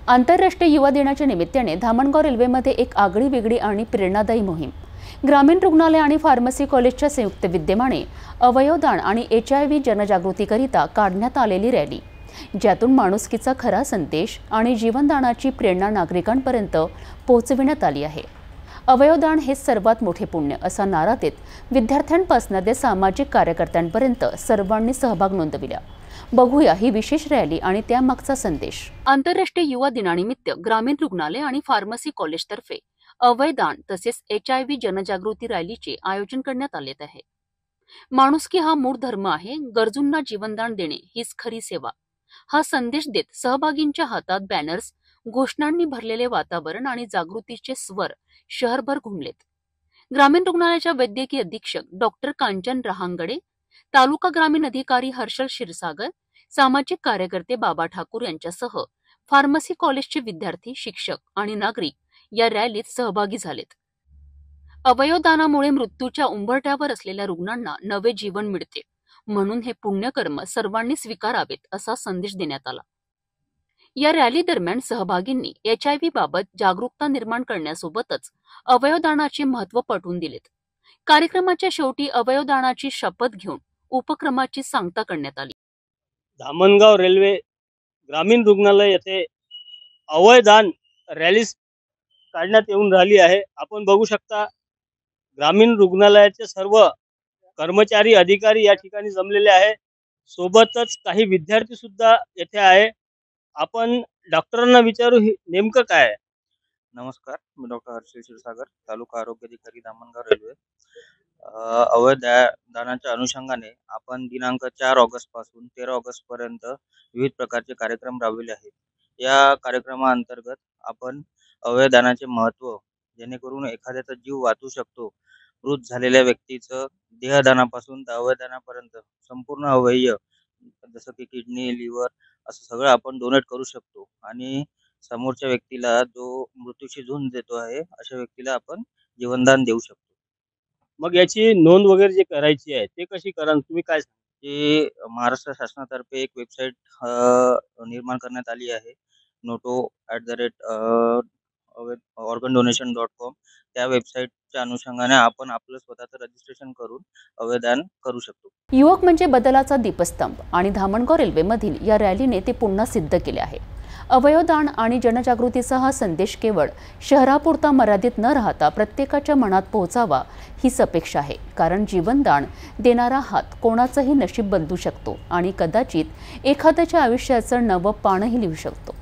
आंतरराष्ट्रीय युवा दिनाच्या निमित्ताने धामणगाव रेल्वेमध्ये एक आगळी वेगळी आणि प्रेरणादायी मोहीम ग्रामीण रुग्णालय आणि फार्मसी कॉलेजच्या संयुक्त विद्यमाने अवयवदान आणि HIV जनजागृतीकरिता काढण्यात आलेली रॅली, ज्यातून माणुसकीचा खरा संदेश आणि जीवनदानाची प्रेरणा नागरिकांपर्यंत पोहोचविण्यात आली आहे। अवयवदान हे सर्वात मोठे पुण्य असा नारा देत विद्यार्थ्यांपासून ते सामाजिक कार्यकर्त्यांपर्यंत सर्वांनी सहभाग नोंदविला। बघूया ही विशेष रॅली आणि त्यामागचा संदेश। आंतरराष्ट्रीय युवा दिनानिमित्त ग्रामीण रुग्णालय आणि फार्मसी कॉलेजतर्फे अवयवदान तसेच HIV जनजागृती रॅलीचे आयोजन करण्यात आले आहे। माणुसकी हा मूळ धर्म आहे, गरजूंना जीवनदान देणे हीच खरी सेवा हा संदेश देत सहभागींच्या हातात बॅनर्स, घोषणांनी भरलेले वातावरण आणि जागृतीचे स्वर शहरभर घुमलेत। ग्रामीण रुग्णालयाच्या वैद्यकीय अधीक्षक डॉक्टर कांचन रहांगडे, तालुका ग्रामीण अधिकारी हर्षल क्षीरसागर, सामाजिक कार्यकर्ते बाबा ठाकूर यांच्यासह फार्मसी कॉलेजचे विद्यार्थी, शिक्षक आणि नागरिक या रॅलीत सहभागी झालेत। अवयवदानामुळे मृत्यूच्या उंबरठ्यावर असलेल्या रुग्णांना नवे जीवन मिळते, म्हणून हे पुण्यकर्म सर्वांनी स्वीकारावेत असा संदेश देण्यात आला। या रॅली दरम्यान सहभागींनी HIV बाबत जागरूकता निर्माण करण्यासोबतच अवयवदानाचे महत्त्व पटवून दिलेत। कार्यक्रमाच्या शेवटी अवयवदानाची शपथ घेऊन उपक्रमाची सांगता करण्यात आली। धामणगाव रेल्वे ग्रामीण रुग्णालय येथे अवयवदान रॅली काढण्यात येऊन राहिली आहे। आपण बघू शकता ग्रामीण रुग्णालयाचे सर्व कर्मचारी, अधिकारी या ठिकाणी जमलेले आहे। सोबतच काही विद्यार्थी सुद्धा येथे आहे। आपण डॉक्टरांना विचारू नेमकं काय आहे। नमस्कार, मी डॉक्टर हर्षल क्षीरसागर, तालुका आरोग्य अधिकारी धामणगाव रेल्वे। अवयवदानाच्या अनुषंगाने आपण दिनांक 4 ऑगस्ट पासून 13 ऑगस्ट पर्यंत विविध प्रकारचे कार्यक्रम राबविले आहेत। या कार्यक्रमाअंतर्गत आपण अवयवदानाचे महत्त्व, जेणेकरून एखाद्याचा जीव वाचू शकतो, मृत झालेल्या व्यक्तीचं देहदानापासून तर अवयवदानापर्यंत संपूर्ण अवयव जसं की किडनी, लिव्हर असं सगळं आपण डोनेट करू शकतो आणि समोरच्या व्यक्तीला जो मृत्यूशी झुंज देतो आहे अशा व्यक्तीला आपण जीवनदान देऊ शकतो। मग याची नोंद वगैरे जे करायची आहे ते कशी कराल, तुम्ही काय ते महाराष्ट्र शासनातर्फे एक वेबसाईट निर्माण करण्यात आली आहे, noto@organdonation.com। त्या वेबसाईटच्या अनुषंगाने आपण आपलं स्वतःचं रजिस्ट्रेशन करून अवयवदान करू शकतो। युवक म्हणजे बदलाचा दीपस्तंभ आणि धामणगाव रेल्वेमधील या रॅलीने ते पुन्हा सिद्ध केले आहे। अवयवदान आणि जनजागृतीचा हा संदेश केवळ शहरापुरता मर्यादित न राहता प्रत्येकाच्या मनात पोहोचावा हीच अपेक्षा आहे, कारण जीवनदान देणारा हात कोणाचंही नशीब बदलू शकतो आणि कदाचित एखाद्याच्या आयुष्याचं नवं पानही लिहू शकतो।